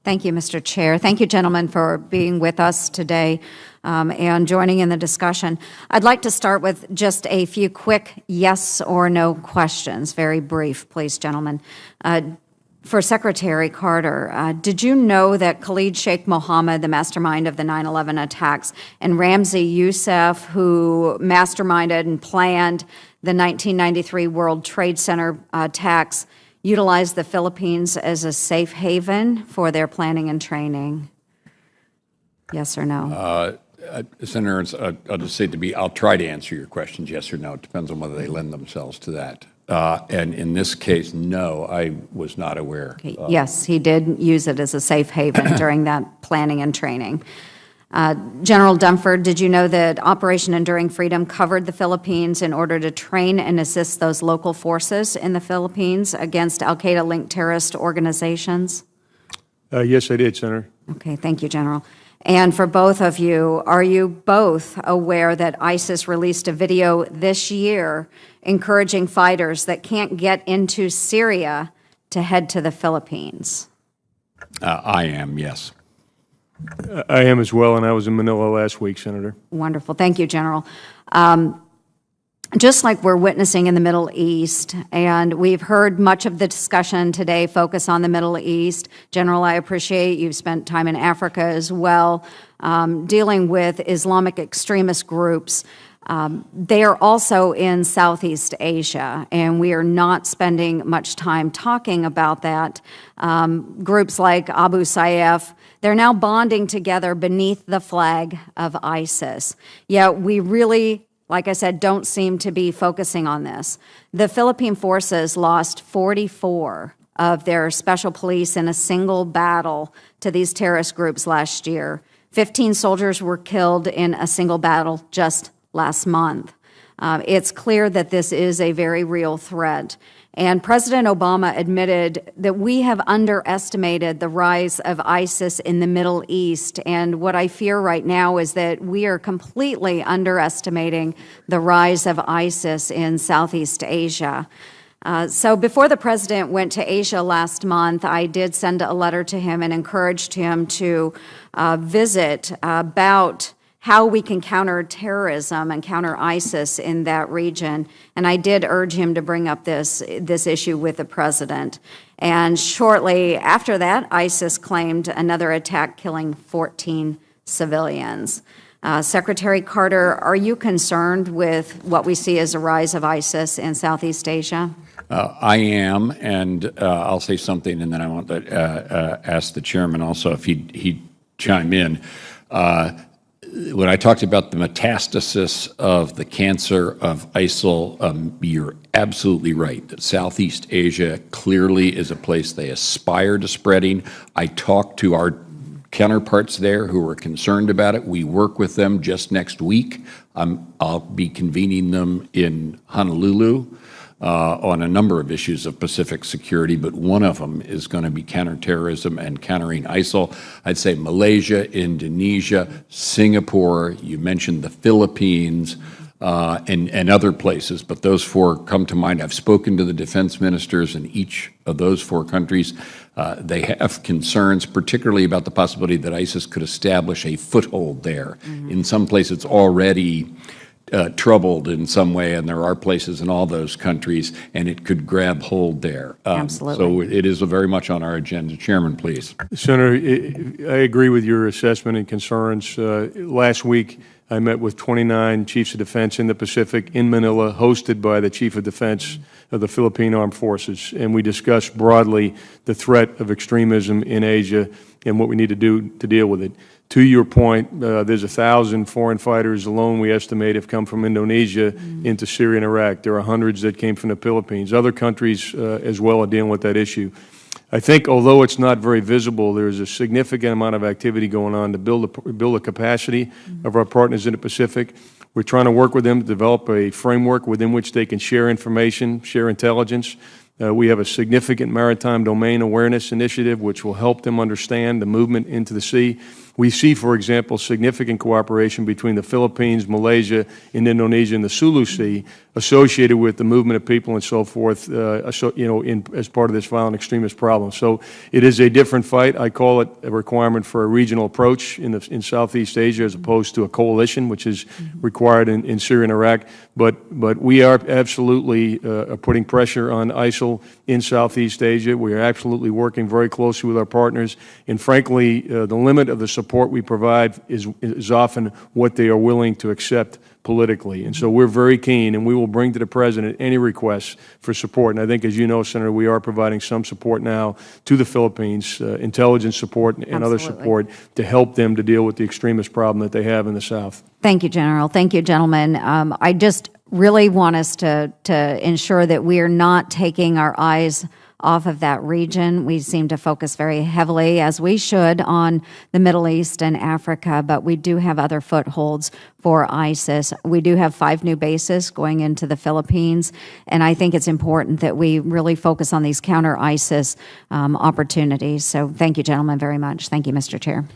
Thank you, Mr. Chair. Thank you, gentlemen, for being with us today and joining in the discussion. I'd like to start with just a few quick yes or no questions, very brief, please, gentlemen. For Secretary Carter, did you know that Khalid Sheikh Mohammed, the mastermind of the 9/11 attacks, and Ramzi Youssef, who masterminded and planned the 1993 World Trade Center attacks, utilized the Philippines as a safe haven for their planning and training? Yes or no? Senator Ernst, I'll just say I'll try to answer your questions yes or no. It depends on whether they lend themselves to that. And in this case, no, I was not aware. Okay. Yes, he did use it as a safe haven during that planning and training. General Dunford, did you know that Operation Enduring Freedom covered the Philippines in order to train and assist those local forces in the Philippines against al-Qaeda-linked terrorist organizations? Yes, I did, Senator. Okay, thank you, General. And for both of you, are you both aware that ISIS released a video this year encouraging fighters that can't get into Syria to head to the Philippines? I am, yes. I am as well, and I was in Manila last week, Senator. Wonderful. Thank you, General. Just like we're witnessing in the Middle East, and we've heard much of the discussion today focus on the Middle East. General, I appreciate you've spent time in Africa as well, dealing with Islamic extremist groups. They are also in Southeast Asia, and we are not spending much time talking about that. Groups like Abu Sayyaf, they're now bonding together beneath the flag of ISIS. Yet we really, like I said, don't seem to be focusing on this. The Philippine forces lost 44 of their special police in a single battle to these terrorist groups last year. 15 soldiers were killed in a single battle just last month. It's clear that this is a very real threat. And President Obama admitted that we have underestimated the rise of ISIS in the Middle East. And what I fear right now is that we are completely underestimating the rise of ISIS in Southeast Asia. So before the president went to Asia last month, I did send a letter to him and encouraged him to visit about how we can counter terrorism and counter ISIS in that region. And I did urge him to bring up this issue with the president. And shortly after that, ISIS claimed another attack killing 14 civilians. Secretary Carter, are you concerned with what we see as a rise of ISIS in Southeast Asia? I am, and I'll say something, and then I want to ask the chairman also if he'd chime in. When I talked about the metastasis of the cancer of ISIL, you're absolutely right that Southeast Asia clearly is a place they aspire to spreading. I talked to our counterparts there who are concerned about it. We work with them just next week. I'll be convening them in Honolulu on a number of issues of Pacific security, but one of them is going to be counterterrorism and countering ISIL. I'd say Malaysia, Indonesia, Singapore, you mentioned the Philippines, and other places, but those four come to mind. I've spoken to the defense ministers in each of those four countries. They have concerns, particularly about the possibility that ISIS could establish a foothold there. In some places, it's already troubled in some way, and there are places in all those countries, and it could grab hold there. Absolutely. So it is very much on our agenda. Chairman, please. Senator, I agree with your assessment and concerns. Last week, I met with 29 chiefs of defense in the Pacific in Manila, hosted by the Chief of Defense of the Philippine Armed Forces, and we discussed broadly the threat of extremism in Asia and what we need to do to deal with it. To your point, there's 1,000 foreign fighters alone, we estimate, have come from Indonesia into Syria and Iraq. There are hundreds that came from the Philippines. Other countries as well are dealing with that issue. I think although it's not very visible, there's a significant amount of activity going on to build the capacity of our partners in the Pacific. We're trying to work with them to develop a framework within which they can share information, share intelligence. We have a significant maritime domain awareness initiative which will help them understand the movement into the sea. We see, for example, significant cooperation between the Philippines, Malaysia, and Indonesia in the Sulu Sea associated with the movement of people and so forth, as part of this violent extremist problem. So it is a different fight. I call it a requirement for a regional approach in Southeast Asia as opposed to a coalition, which is required in Syria and Iraq. But we are absolutely putting pressure on ISIL in Southeast Asia. We are absolutely working very closely with our partners. And frankly, the limit of the support we provide is often what they are willing to accept politically. And so we're very keen, and we will bring to the President any requests for support. And I think, as you know, Senator, we are providing some support now to the Philippines, intelligence support and other support to help them to deal with the extremist problem that they have in the South. Thank you, General. Thank you, gentlemen. I just really want us to ensure that we are not taking our eyes off of that region. We seem to focus very heavily, as we should, on the Middle East and Africa, but we do have other footholds for ISIS. We do have 5 new bases going into the Philippines, and I think it's important that we really focus on these counter-ISIS opportunities. So thank you, gentlemen, very much. Thank you, Mr. Chair.